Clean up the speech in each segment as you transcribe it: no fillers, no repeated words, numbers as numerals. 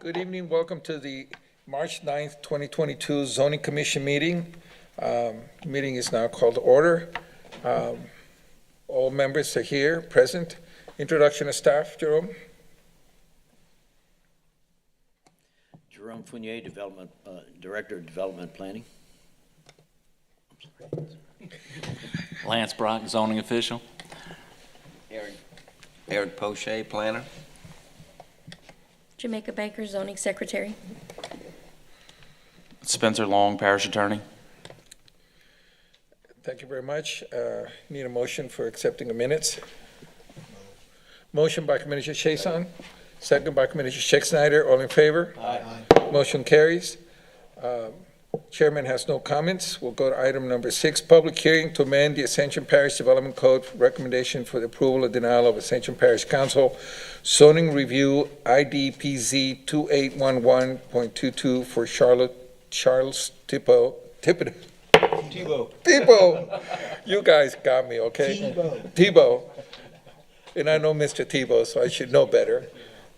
Good evening. Welcome to the March 9th, 2022 Zoning Commission meeting. Meeting is now called to order. All members are here, present. Introduction of staff, Jerome. Jerome Fournier, Director of Development Planning. Lance Brock, zoning official. Eric Poche, planner. Jamaica Baker, zoning secretary. Spencer Long, parish attorney. Thank you very much. Need a motion for accepting the minutes. Motion by Commissioner Chason, second by Commissioner Scheck Snyder. All in favor? Aye. Motion carries. Chairman has no comments. We'll go to item number 6, public hearing to amend the Ascension Parish Development Code recommendation for the approval or denial of Ascension Parish Council zoning review IDPZ 2811.22 for Charles Thibault. You guys got me, okay? Thibault. And I know Mr. Thibault, so I should know better.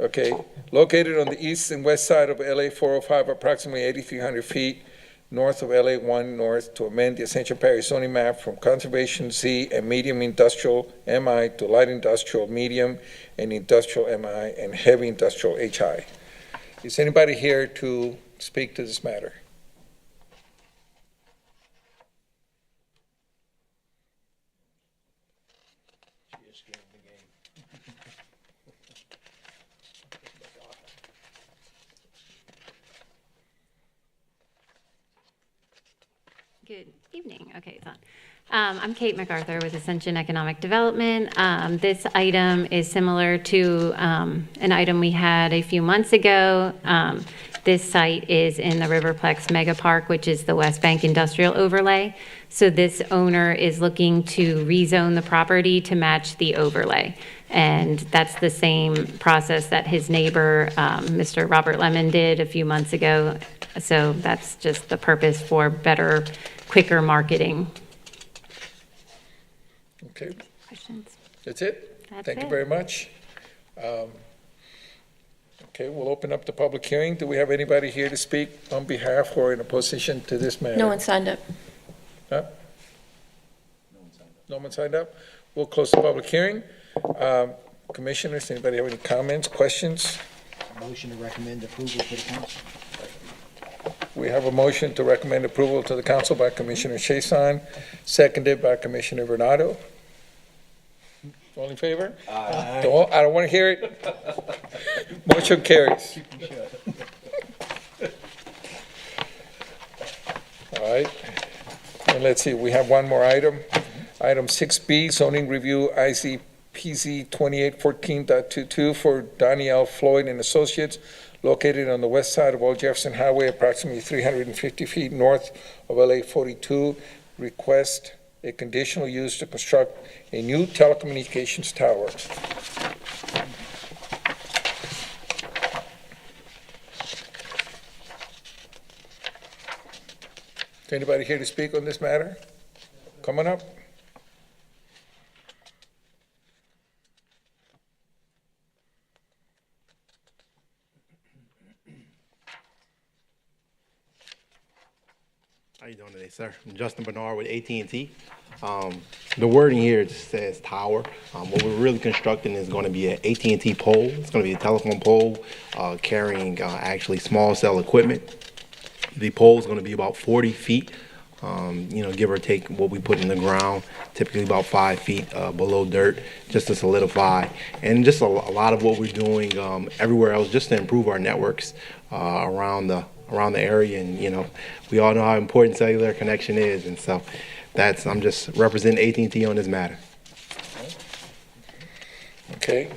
Okay, located on the east and west side of LA 405, approximately 8,300 feet north of LA 1 North, to amend the Ascension Parish zoning map from conservation Z and medium industrial MI to light industrial medium and industrial MI and heavy industrial HI. Is anybody here to speak to this matter? Good evening. Okay, it's on. I'm Kate MacArthur with Ascension Economic Development. This item is similar to an item we had a few months ago. This site is in the Riverplex Mega Park, which is the West Bank Industrial Overlay. So this owner is looking to rezone the property to match the overlay. And that's the same process that his neighbor, Mr. Robert Lemon, did a few months ago. So that's just the purpose for better, quicker marketing. Okay, Questions? that's it? That's Thank you it. very much. Okay, we'll open up the public hearing. Do we have anybody here to speak on behalf or in opposition to this matter? No one signed up. Huh? No one signed up? We'll close the public hearing. Commissioners, anybody have any comments, questions? Motion to recommend approval to the council. We have a motion to recommend approval to the council by Commissioner Chason, seconded by Commissioner Bernardo. All in favor? Aye. I don't want to hear it. Motion carries. All right. And let's see, we have one more item. Item 6B, zoning review IZPZ 2814.22 for Danielle Floyd and Associates, located on the west side of Old Jefferson Highway, approximately 350 feet north of LA 42. Request a conditional use to construct a new telecommunications tower. Is anybody here to speak on this matter? Coming up? How you doing today, sir? I'm Justin Bernard with AT&T. The wording here just says tower. What we're really constructing is going to be an AT&T pole. It's going to be a telephone pole carrying actually small cell equipment. The pole is going to be about 40 feet, give or take what we put in the ground, typically about 5 feet below dirt, just to solidify. And just a lot of what we're doing everywhere else, just to improve our networks around the area. And we all know how important cellular connection is, and so I'm just representing AT&T on this matter. Okay.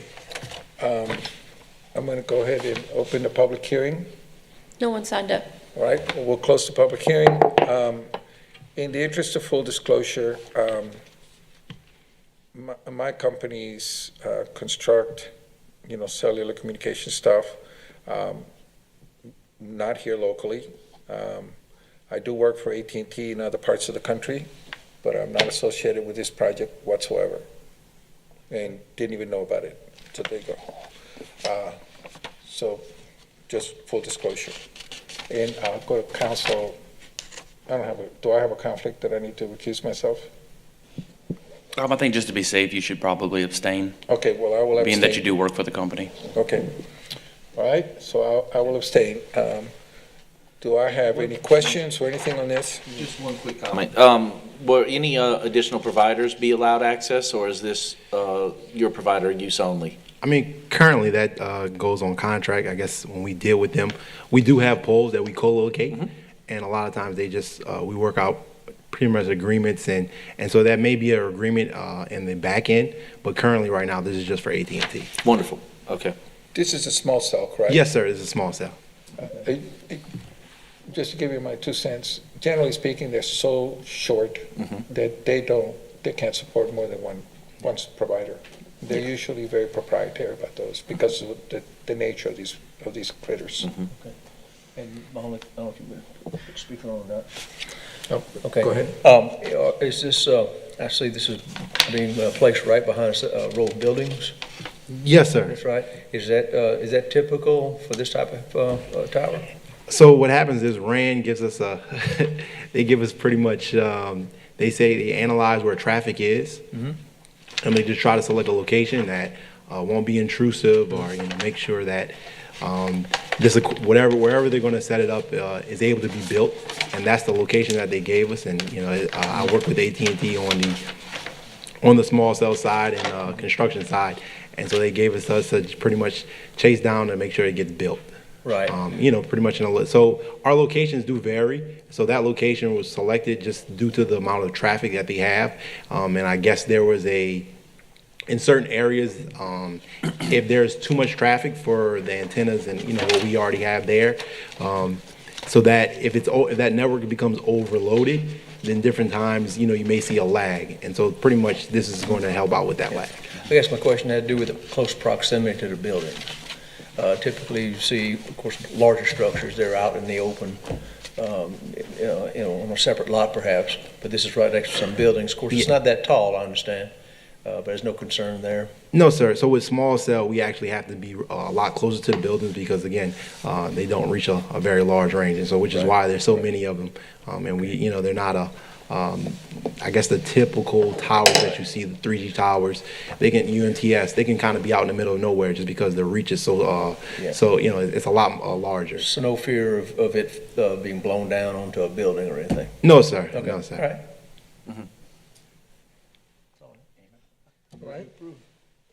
I'm going to go ahead and open the public hearing. No one signed up. All right, we'll close the public hearing. In the interest of full disclosure, my companies construct, cellular communication stuff, not here locally. I do work for AT&T in other parts of the country, but I'm not associated with this project whatsoever, and didn't even know about it until they go. So just full disclosure. And I'll go to council. Do I have a conflict that I need to recuse myself? I think just to be safe, you should probably abstain, Okay, well, I will abstain. being that you do work for the company. Okay. All right, so I will abstain. Do I have any questions or anything on this? Just one quick comment. Will any additional providers be allowed access, or is this your provider use only? I mean, currently that goes on contract. I guess when we deal with them, we do have poles that we co-locate, and a lot of times they just we work out pretty much agreements, and so that may be an agreement in the back end. But currently, right now, this is just for AT&T. Wonderful. Okay. This is a small cell, correct? Yes, sir. It's a small cell. Just to give you my 2 cents, generally speaking, they're so short that they can't support more than one provider. They're usually very proprietary about those because of the nature of these critters. And Mahoney, I don't know if you were speaking on that. Oh, Okay. Go ahead. Is this, I see this is being placed right behind a row of buildings, Yes, sir. that's right. Is that typical for this type of tower? So what happens is RAND gives us they give us pretty much, they say they analyze where traffic is, and they just try to select a location that won't be intrusive, or make sure that wherever they're going to set it up is able to be built, and that's the location that they gave us. And I work with AT&T on the small cell side and construction side, and so they gave us to pretty much chase down and make sure it gets built. Right. Pretty much so our locations do vary. So that location was selected just due to the amount of traffic that they have. And I guess there was in certain areas, if there's too much traffic for the antennas and, what we already have there, so that if that network becomes overloaded, then different times, you may see a lag. And so pretty much this is going to help out with that lag. I guess my question had to do with the close proximity to the buildings. Typically, you see, of course, larger structures, they're out in the open, on a separate lot perhaps, but this is right next to some buildings. Of course, it's not that tall, I understand, but there's no concern there. No, sir. So with small cell, we actually have to be a lot closer to the buildings because, again, they don't reach a very large range, and so which is why there's so many of them. And we, they're not I guess the typical towers that you see, the 3G towers, they can UMTS. They can kind of be out in the middle of nowhere just because the reach is so. So it's a lot larger. So no fear of it being blown down onto a building or anything? No, sir. Okay. No, sir. All right.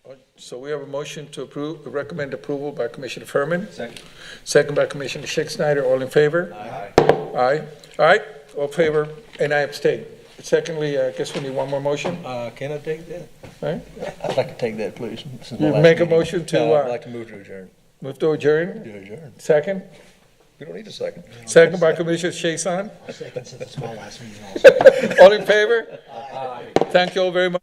All right. So we have a motion to recommend approval by Commissioner Furman. Second by Commissioner Schick-Snyder. All in favor? Aye. Aye. All right, all in favor, and I abstain. Secondly, I guess we need one more motion. Can I take that? Right? I'd like to take that, please. Since You my last make a meeting. motion to, No, I'd like to move to adjourn. Move to adjourn. To adjourn. Second? We don't need a second. Second by Commissioner Chazon. Second since it's my last meeting also. All in favor? Aye. Thank you all very much.